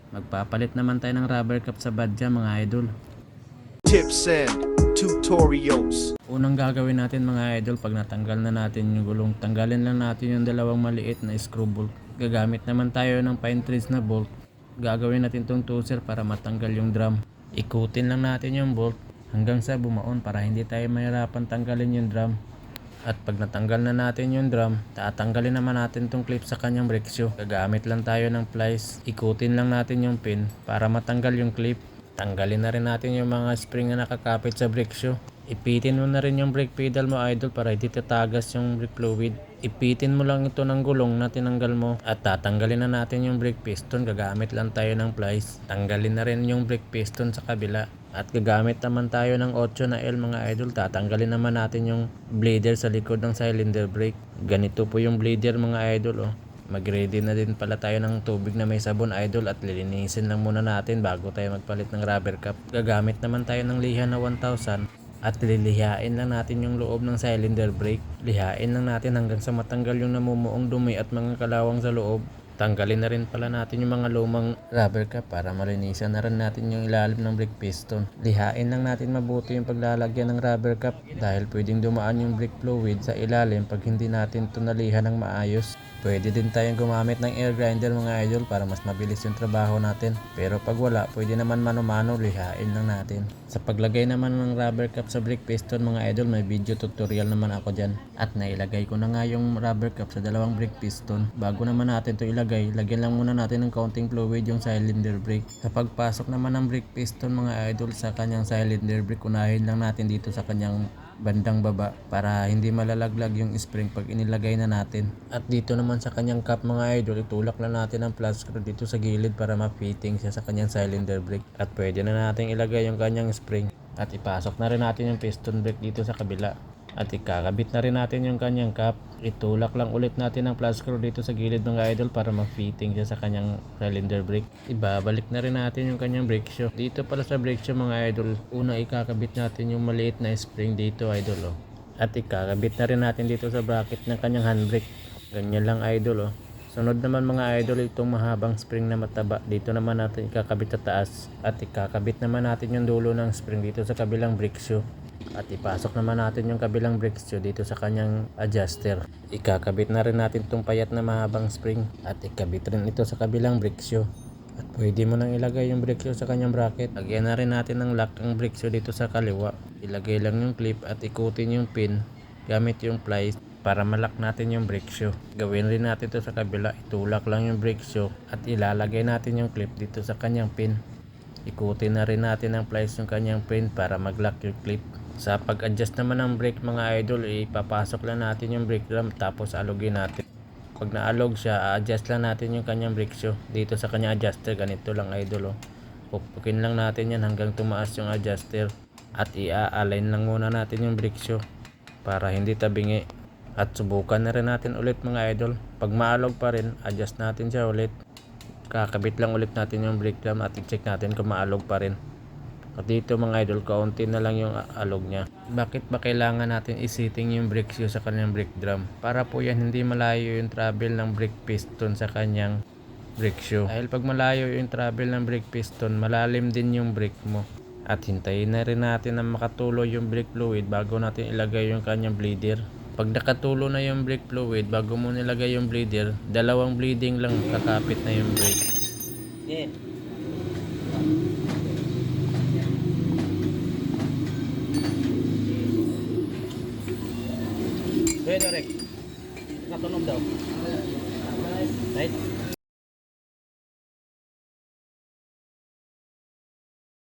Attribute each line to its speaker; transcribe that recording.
Speaker 1: Magpapalit naman tayo ng rubber cap sa badya mga idol.
Speaker 2: Tips and tutorials.
Speaker 1: Unang gagawin natin mga idol, pag natanggal na natin yung gulong, tanggalin lang natin yung dalawang maliit na screw bolt. Gagamit naman tayo ng pine trees na bolt. Gagawin natin tong tweezer para matanggal yung drum. Ikutin lang natin yung bolt hanggang sa bumaon para hindi tayo mahirapan tanggalin yung drum. At pag natanggal na natin yung drum, tatanggalin naman natin tong clip sa kanyang brake shoe. Gagamit lang tayo ng pliers. Ikutin lang natin yung pin para matanggal yung clip. Tanggalin na rin natin yung mga spring na nakakapit sa brake shoe. Ipitin mo na rin yung brake pedal mo idol para hindi tatagas yung brake fluid. Ipitin mo lang ito ng gulong na tinanggal mo. At tatanggalin na natin yung brake piston. Gagamit lang tayo ng pliers. Tanggalin na rin yung brake piston sa kabila. At gagamit naman tayo ng 8 na L mga idol. Tatanggalin naman natin yung bleeder sa likod ng cylinder brake. Ganito po yung bleeder mga idol. Mag-ready na din pala tayo ng tubig na may sabon idol at lilinisin lang muna natin bago tayo magpalit ng rubber cap. Gagamit naman tayo ng liha na 1000 at lilihain lang natin yung loob ng cylinder brake. Lihain lang natin hanggang sa matanggal yung namumuong dumi at mga kalawang sa loob. Tanggalin na rin pala natin yung mga lumang rubber cap para malinisan na rin natin yung ilalim ng brake piston. Lihain lang natin mabuti yung paglalagyan ng rubber cap dahil pwedeng dumaan yung brake fluid sa ilalim pag hindi natin ito nalihan ng maayos. Pwede din tayong gumamit ng air grinder mga idol para mas mabilis yung trabaho natin. Pero pag wala, pwede naman mano-mano, lihain lang natin. Sa paglagay naman ng rubber cap sa brake piston mga idol, may video tutorial naman ako dyan. At nailagay ko na nga yung rubber cap sa dalawang brake piston. Bago naman natin ito ilagay, lagyan lang muna natin ng counting fluid yung cylinder brake. Sa pagpasok naman ng brake piston mga idol sa kanyang cylinder brake, unahin lang natin dito sa kanyang bandang baba para hindi malalaglag yung spring pag inilagay na natin. At dito naman sa kanyang cap mga idol, itulak lang natin ang flat screw dito sa gilid para ma-fitting siya sa kanyang cylinder brake. At pwede na natin ilagay yung kanyang spring. At ipasok na rin natin yung piston brake dito sa kabila. At ikakabit na rin natin yung kanyang cap. Itulak lang ulit natin ang flat screw dito sa gilid mga idol para ma-fitting siya sa kanyang cylinder brake. Ibabalik na rin natin yung kanyang brake shoe. Dito pala sa brake shoe mga idol, una ikakabit natin yung maliit na spring dito idol. At ikakabit na rin natin dito sa bracket ng kanyang handbrake. Ganyan lang idol. Sunod naman mga idol, itong mahabang spring na mataba. Dito naman natin ikakabit sa taas. At ikakabit naman natin yung dulo ng spring dito sa kabilang brake shoe. At ipasok naman natin yung kabilang brake shoe dito sa kanyang adjuster. Ikakabit na rin natin itong payat na mahabang spring. At ikabit rin ito sa kabilang brake shoe. At pwede mo nang ilagay yung brake shoe sa kanyang bracket. Lagyan na rin natin ng lock ang brake shoe dito sa kaliwa. Ilagay lang yung clip at ikutin yung pin gamit yung pliers para malak natin yung brake shoe. Gawin rin natin ito sa kabila. Itulak lang yung brake shoe at ilalagay natin yung clip dito sa kanyang pin. Ikutin na rin natin ng pliers yung kanyang pin para mag-lock yung clip. Sa pag-adjust naman ng brake mga idol, ipapasok lang natin yung brake drum tapos alugin natin. Pag naalog siya, adjust lang natin yung kanyang brake shoe dito sa kanyang adjuster. Ganito lang idol. Pupukin lang natin yan hanggang tumaas yung adjuster. At i-align lang muna natin yung brake shoe para hindi tabingi. At subukan na rin natin ulit mga idol. Pag maalog pa rin, adjust natin siya ulit. Kakabit lang ulit natin yung brake drum at i-check natin kung maalog pa rin. At dito mga idol, kaunti na lang yung alog niya. Bakit ba kailangan natin isetting yung brake shoe sa kanyang brake drum? Para po yan hindi malayo yung travel ng brake piston sa kanyang brake shoe. Dahil pag malayo yung travel ng brake piston, malalim din yung brake mo. At hintayin na rin natin na makatulo yung brake fluid bago natin ilagay yung kanyang bleeder. Pag nakatulo na yung brake fluid, bago mo nilagay yung bleeder, dalawang bleeding lang kakapit na yung brake.
Speaker 3: Yeah. Pwede, Rek. Natunog daw. Right?